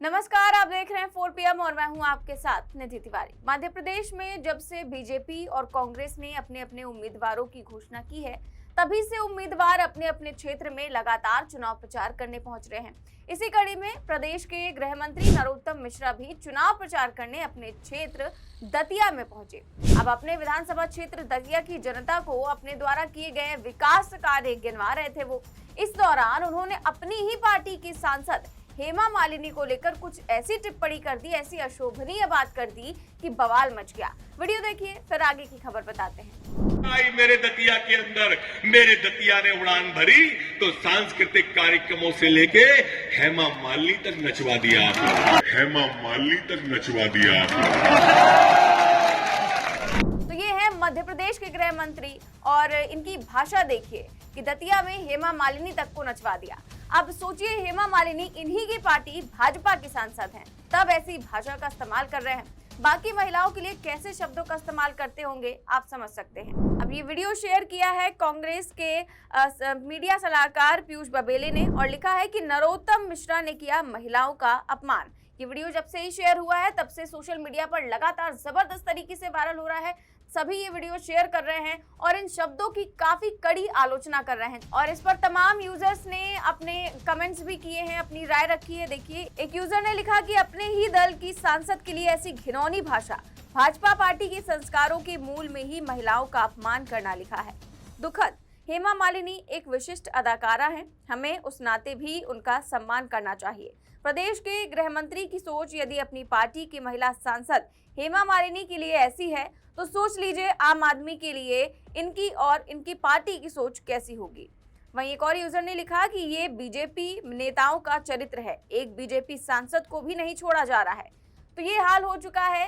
नमस्कार, आप देख रहे हैं 4 PM और मैं हूं आपके साथ निधि तिवारी। मध्य प्रदेश में जब से बीजेपी और कांग्रेस ने अपने अपने उम्मीदवारों की घोषणा की है, तभी से उम्मीदवार अपने अपने क्षेत्र में लगातार चुनाव प्रचार करने पहुंच रहे हैं। इसी कड़ी में प्रदेश के गृह मंत्री नरोत्तम मिश्रा भी चुनाव प्रचार करने अपने क्षेत्र दतिया में पहुंचे। अब अपने विधानसभा क्षेत्र दतिया की जनता को अपने द्वारा किए गए विकास कार्य गिनवा रहे थे वो। इस दौरान उन्होंने अपनी ही पार्टी की सांसद हेमा मालिनी को लेकर कुछ ऐसी टिप्पणी कर दी, ऐसी अशोभनीय बात कर दी कि बवाल मच गया। वीडियो देखिए, फिर आगे की खबर बताते हैं। मेरे दतिया के अंदर मेरे दतिया ने उड़ान भरी तो सांस्कृतिक कार्यक्रमों से लेके हेमा मालिनी तक नचवा दिया। हेमा मालिनी तक नचवा दिया। तो ये है मध्य प्रदेश के गृह मंत्री और इनकी भाषा देखिए कि दतिया में हेमा मालिनी तक को नचवा दिया। अब सोचिए, हेमा मालिनी इन्हीं की पार्टी भाजपा की सांसद हैं, तब ऐसी भाषा का इस्तेमाल कर रहे हैं। बाकी महिलाओं के लिए कैसे शब्दों का इस्तेमाल करते होंगे आप समझ सकते हैं। अब ये वीडियो शेयर किया है कांग्रेस के मीडिया सलाहकार पीयूष बबेले ने और लिखा है कि नरोत्तम मिश्रा ने किया महिलाओं का अपमान। ये वीडियो जब से ही शेयर हुआ है तब से सोशल मीडिया पर लगातार जबरदस्त तरीके से वायरल हो रहा है। सभी ये वीडियो शेयर कर रहे हैं और इन शब्दों की काफी कड़ी आलोचना कर रहे हैं और इस पर तमाम यूजर्स ने अपने कमेंट्स भी किए हैं, अपनी राय रखी है। देखिए, एक यूजर ने लिखा कि अपने ही दल की सांसद के लिए ऐसी घिनौनी भाषा, भाजपा पार्टी के संस्कारों के मूल में ही महिलाओं का अपमान करना लिखा है। दुखद, हेमा मालिनी एक विशिष्ट अदाकारा हैं, हमें उस नाते भी उनका सम्मान करना चाहिए। प्रदेश के गृह मंत्री की सोच यदि अपनी पार्टी की महिला सांसद हेमा मालिनी के लिए ऐसी है तो सोच लीजिए आम आदमी के लिए इनकी और इनकी पार्टी की सोच कैसी होगी। वहीं एक और यूजर ने लिखा कि ये बीजेपी नेताओं का चरित्र है, एक बीजेपी सांसद को भी नहीं छोड़ा जा रहा है। तो ये हाल हो चुका है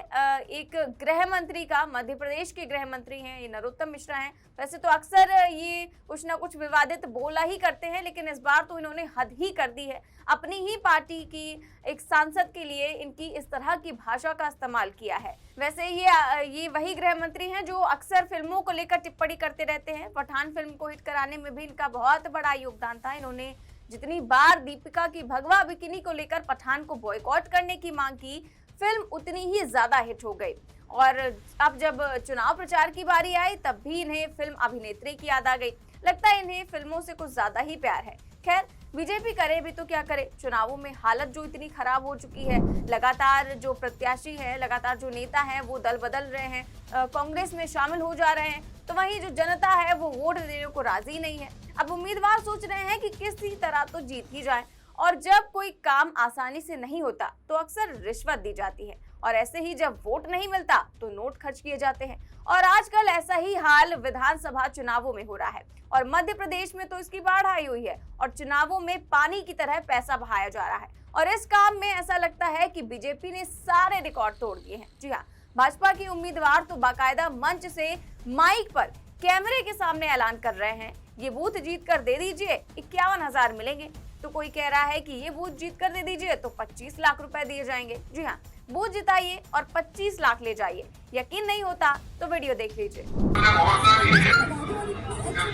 एक गृह मंत्री का। मध्य प्रदेश के गृह मंत्री हैं, ये नरोत्तम मिश्रा हैं। वैसे तो अक्सर ये कुछ ना कुछ विवादित बोला ही करते हैं, लेकिन इस बार तो इन्होंने हद ही कर दी है। अपनी ही पार्टी की एक सांसद के लिए इनकी इस तरह की भाषा का इस्तेमाल किया है। वैसे ये वही गृह मंत्री हैं जो अक्सर फिल्मों को लेकर टिप्पणी करते रहते हैं। पठान फिल्म को हिट कराने में भी इनका बहुत बड़ा योगदान था। इन्होंने जितनी बार दीपिका की भगवा बिकिनी को लेकर पठान को बॉयकॉट करने की मांग की, फिल्म उतनी ही ज्यादा हिट हो गई। और अब जब चुनाव प्रचार की बारी आई तब भी इन्हें फिल्म अभिनेत्री की याद आ गई। लगता है इन्हें फिल्मों से कुछ ज्यादा ही प्यार है। खैर, बीजेपी करे भी तो क्या करे, चुनावों में हालत जो इतनी खराब हो चुकी है, लगातार जो प्रत्याशी है, लगातार जो नेता हैं वो दल बदल रहे हैं, कांग्रेस में शामिल हो जा रहे हैं, तो वहीं जो जनता है वो वोट देने को राजी नहीं है। अब उम्मीदवार सोच रहे हैं कि किसी तरह तो जीत ही जाए और जब कोई काम आसानी से नहीं होता तो अक्सर रिश्वत दी जाती है और ऐसे ही जब वोट नहीं मिलता तो नोट खर्च किए जाते हैं। और आजकल ऐसा ही हाल विधानसभा चुनावों में हो रहा है और मध्य प्रदेश में तो इसकी बाढ़ आई हुई है और चुनावों में पानी की तरह पैसा बहाया जा रहा है। और इस काम में ऐसा लगता है कि बीजेपी ने सारे रिकॉर्ड तोड़ दिए हैं। जी हाँ, भाजपा के उम्मीदवार तो बाकायदा मंच से माइक पर कैमरे के सामने ऐलान कर रहे हैं, ये बूथ जीत कर दे दीजिए 51,000 मिलेंगे। तो कोई कह रहा है कि ये बूथ जीत कर दे दीजिए तो 25 लाख रुपए दिए जाएंगे। जी हाँ, बूथ जिताइए और 25 लाख ले जाइए। यकीन नहीं होता तो वीडियो देख लीजिए।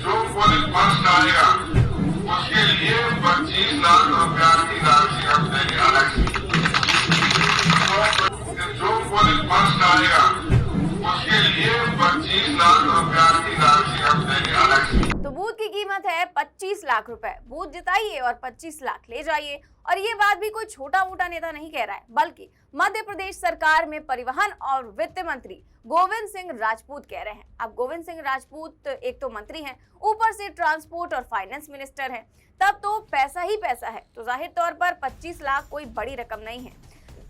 जो पुलिस फर्स्ट आएगा उसके लिए 25 लाख रुपया की राशि हम देंगे अलग से। जो पुलिस फर्स्ट आएगा उसके लिए 25 लाख रुपया की राशि हम देंगे अलग से। तो बूथ की कीमत है 25 लाख रुपए। बूथ जिताइए और 25 लाख ले जाइए। और ये बात भी कोई छोटा मोटा नेता नहीं कह रहा है, बल्कि मध्य प्रदेश सरकार में परिवहन और वित्त मंत्री गोविंद सिंह राजपूत कह रहे हैं। अब गोविंद सिंह राजपूत एक तो मंत्री हैं, ऊपर से ट्रांसपोर्ट और फाइनेंस मिनिस्टर हैं, तब तो पैसा ही पैसा है। तो जाहिर तौर पर 25 लाख कोई बड़ी रकम नहीं है।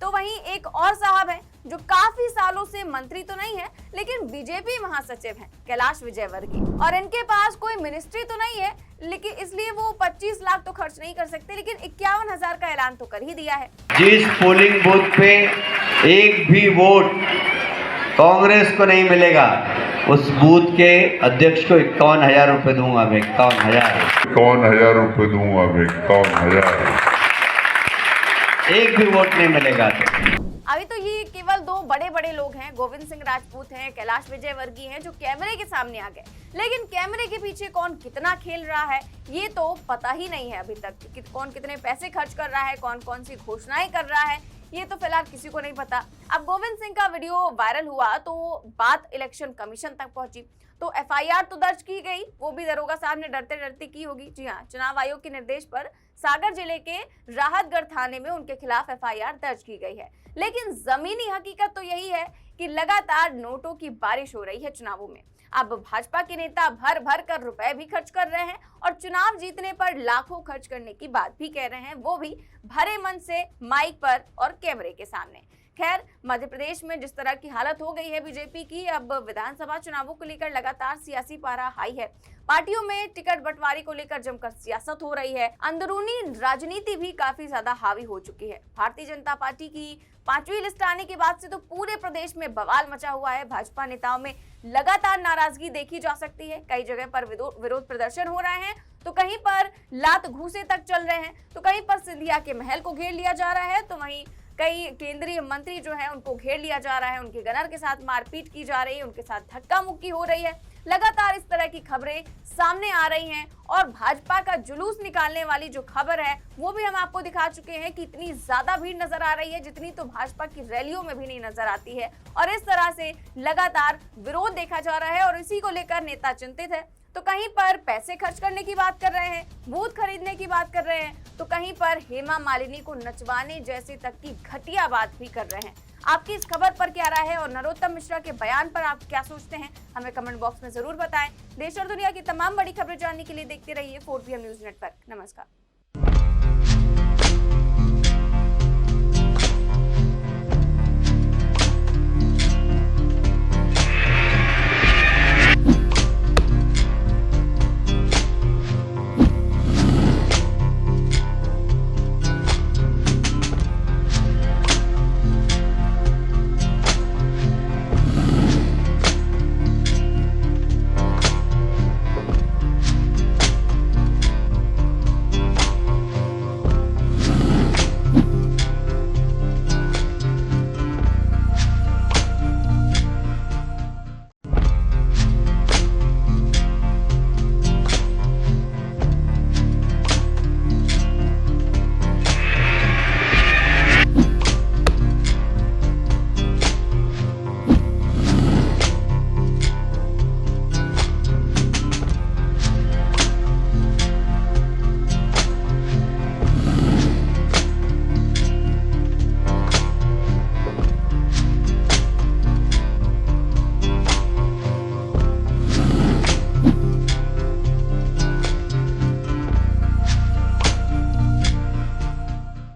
तो वहीं एक और साहब हैं जो काफी सालों से मंत्री तो नहीं है लेकिन बीजेपी महासचिव हैं, कैलाश विजयवर्गीय, और इनके पास कोई मिनिस्ट्री तो नहीं है, लेकिन इसलिए वो 25 लाख तो खर्च नहीं कर सकते, लेकिन 51,000 का ऐलान तो कर ही दिया है। जिस पोलिंग बूथ पे एक भी वोट कांग्रेस को नहीं मिलेगा उस बूथ के अध्यक्ष को 51,000 रुपए दूंगा मैं। 51,000 रुपए दूंगा मैं। 51,000। एक भी वोट नहीं मिलेगा तो अभी तो ये केवल दो बड़े बड़े लोग हैं, गोविंद सिंह राजपूत हैं, कैलाश विजयवर्गीय हैं, जो कैमरे के सामने आ गए। लेकिन कैमरे के पीछे कौन कितना खेल रहा है ये तो पता ही नहीं है अभी तक कि कौन कितने पैसे खर्च कर रहा है, कौन कौन सी घोषणाएं कर रहा है, ये तो फिलहाल किसी को नहीं पता। अब गोविंद सिंह का वीडियो वायरल हुआ तो बात इलेक्शन कमीशन तक पहुंची, तो एफआईआर तो दर्ज की गई, वो भी दरोगा साहब ने डरते डरते की होगी। जी हाँ, चुनाव आयोग के निर्देश पर सागर जिले के राहतगढ़ थाने में उनके खिलाफ एफआईआर दर्ज की गई है। लेकिन जमीनी हकीकत तो यही है कि लगातार नोटों की बारिश हो रही है चुनावों में। अब भाजपा के नेता भर भर कर रुपए भी खर्च कर रहे हैं और चुनाव जीतने पर लाखों खर्च करने की बात भी कह रहे हैं, वो भी भरे मन से माइक पर और कैमरे के सामने। खैर, मध्य प्रदेश में जिस तरह की हालत हो गई है बीजेपी की, अब विधानसभा चुनावों को लेकर लगातार सियासी पारा हाई है। पार्टियों में टिकट बंटवारे को लेकर जमकर सियासत हो रही है। अंदरूनी राजनीति भी काफी ज्यादा हावी हो चुकी है। भारतीय जनता पार्टी की 5वीं लिस्ट आने के बाद से तो पूरे प्रदेश में बवाल मचा हुआ है। भाजपा नेताओं में लगातार नाराजगी देखी जा सकती है। कई जगह पर विरोध प्रदर्शन हो रहे हैं, तो कहीं पर लात घूंसे तक चल रहे हैं, तो कहीं पर सिंधिया के महल को घेर लिया जा रहा है, तो वहीं कई केंद्रीय मंत्री जो है उनको घेर लिया जा रहा है, उनके गनर के साथ मारपीट की जा रही है, उनके साथ धक्का मुक्की हो रही है। लगातार इस तरह की खबरें सामने आ रही हैं और भाजपा का जुलूस निकालने वाली जो खबर है वो भी हम आपको दिखा चुके हैं कि इतनी ज्यादा भीड़ नजर आ रही है जितनी तो भाजपा की रैलियों में भी नहीं नजर आती है। और इस तरह से लगातार विरोध देखा जा रहा है और इसी को लेकर नेता चिंतित है। तो कहीं पर पैसे खर्च करने की बात कर रहे हैं, बूथ खरीदने की बात कर रहे हैं, तो कहीं पर हेमा मालिनी को नचवाने जैसे तक की घटिया बात भी कर रहे हैं। आपकी इस खबर पर क्या राय है और नरोत्तम मिश्रा के बयान पर आप क्या सोचते हैं, हमें कमेंट बॉक्स में जरूर बताएं। देश और दुनिया की तमाम बड़ी खबरें जानने के लिए देखते रहिए 4PM न्यूज नेटवर्क। नमस्कार।